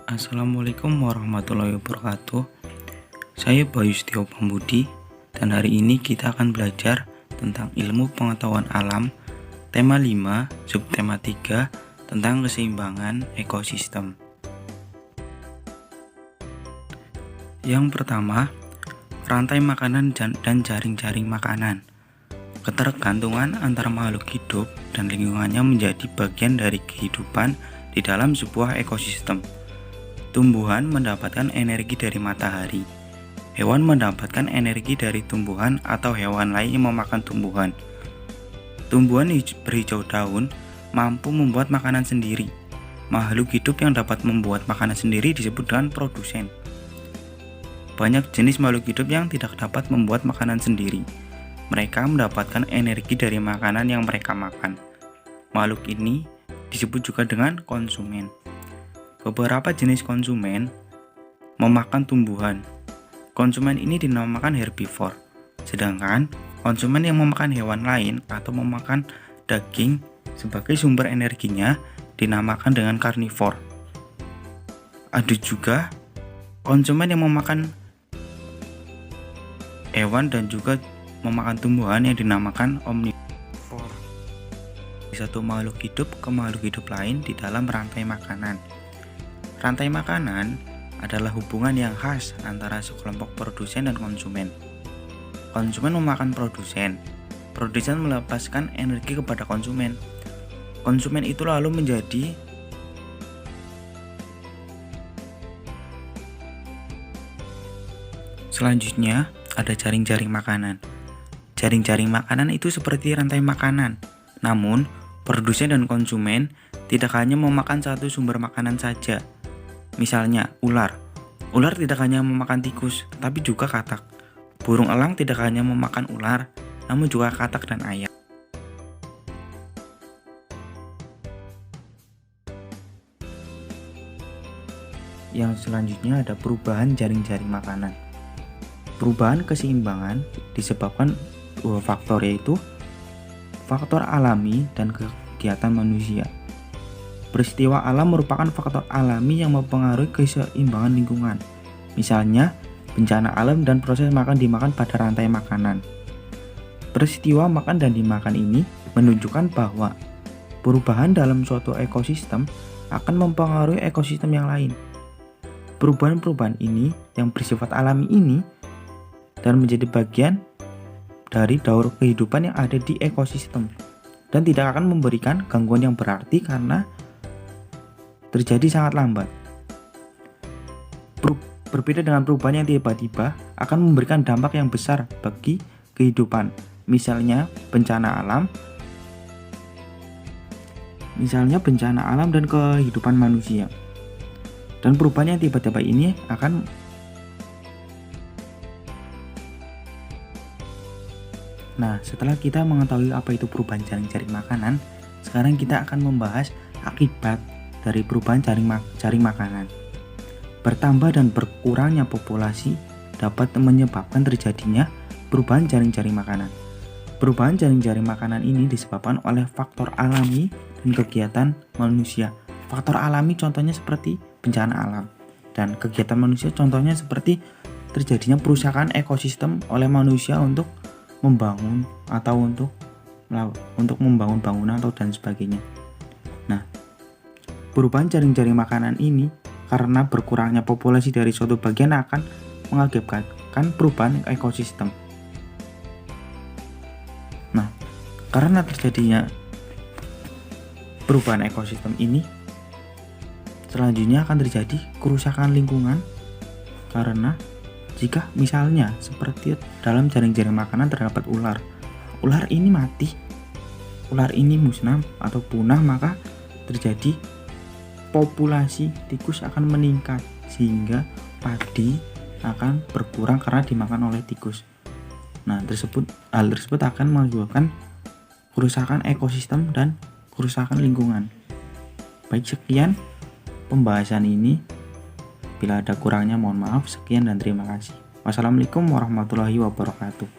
Assalamualaikum warahmatullahi wabarakatuh. Saya Bayu Setio Pambudi dan hari ini kita akan belajar tentang ilmu pengetahuan alam tema 5 subtema 3 tentang keseimbangan ekosistem. Yang pertama, rantai makanan dan jaring-jaring makanan. Ketergantungan antara makhluk hidup dan lingkungannya menjadi bagian dari kehidupan di dalam sebuah ekosistem. Tumbuhan mendapatkan energi dari matahari. Hewan mendapatkan energi dari tumbuhan atau hewan lain yang memakan tumbuhan. Tumbuhan berhijau daun mampu membuat makanan sendiri. Makhluk hidup yang dapat membuat makanan sendiri disebut dengan produsen. Banyak jenis makhluk hidup yang tidak dapat membuat makanan sendiri. Mereka mendapatkan energi dari makanan yang mereka makan. Makhluk ini disebut juga dengan konsumen. Beberapa jenis konsumen memakan tumbuhan. Konsumen ini dinamakan herbivore. Sedangkan konsumen yang memakan hewan lain atau memakan daging sebagai sumber energinya dinamakan dengan karnivor. Ada juga konsumen yang memakan hewan dan juga memakan tumbuhan yang dinamakan omnivore. Satu makhluk hidup ke makhluk hidup lain di dalam rantai makanan. Rantai makanan adalah hubungan yang khas antara sekelompok produsen dan konsumen. Konsumen memakan produsen. Produsen melepaskan energi kepada konsumen. Konsumen itu lalu menjadi selanjutnya ada jaring-jaring makanan. Jaring-jaring makanan itu seperti rantai makanan. Namun, produsen dan konsumen tidak hanya memakan satu sumber makanan saja. Misalnya, ular. Ular tidak hanya memakan tikus, tapi juga katak. Burung elang tidak hanya memakan ular, namun juga katak dan ayam. Yang selanjutnya ada perubahan jaring-jaring makanan. Perubahan keseimbangan disebabkan dua faktor, yaitu faktor alami dan kegiatan manusia. Peristiwa alam merupakan faktor alami yang mempengaruhi keseimbangan lingkungan. Misalnya, bencana alam dan proses makan-dimakan pada rantai makanan. Peristiwa makan dan dimakan ini menunjukkan bahwa perubahan dalam suatu ekosistem akan mempengaruhi ekosistem yang lain. Perubahan-perubahan ini yang bersifat alami ini dan menjadi bagian dari daur kehidupan yang ada di ekosistem dan tidak akan memberikan gangguan yang berarti karena terjadi sangat lambat. Berbeda dengan perubahan yang tiba-tiba akan memberikan dampak yang besar bagi kehidupan, misalnya bencana alam dan kehidupan manusia. Dan perubahan yang tiba-tiba ini akan setelah kita mengetahui apa itu perubahan jaring-jaring makanan, sekarang kita akan membahas akibat dari perubahan jaring makanan. Bertambah dan berkurangnya populasi dapat menyebabkan terjadinya perubahan jaring-jaring makanan. Perubahan jaring-jaring makanan ini disebabkan oleh faktor alami dan kegiatan manusia. Faktor alami contohnya seperti bencana alam, dan kegiatan manusia contohnya seperti terjadinya perusakan ekosistem oleh manusia untuk membangun atau untuk membangun bangunan atau dan sebagainya. Perubahan jaring-jaring makanan ini karena berkurangnya populasi dari suatu bagian akan mengakibatkan perubahan ekosistem. Karena terjadinya perubahan ekosistem ini, selanjutnya akan terjadi kerusakan lingkungan karena jika misalnya seperti dalam jaring-jaring makanan terdapat ular ini mati, ular ini musnah atau punah, maka terjadi populasi tikus akan meningkat sehingga padi akan berkurang karena dimakan oleh tikus. Hal tersebut akan mengakibatkan kerusakan ekosistem dan kerusakan lingkungan. Baik, sekian pembahasan ini. Bila ada kurangnya mohon maaf. Sekian dan terima kasih. Wassalamualaikum warahmatullahi wabarakatuh.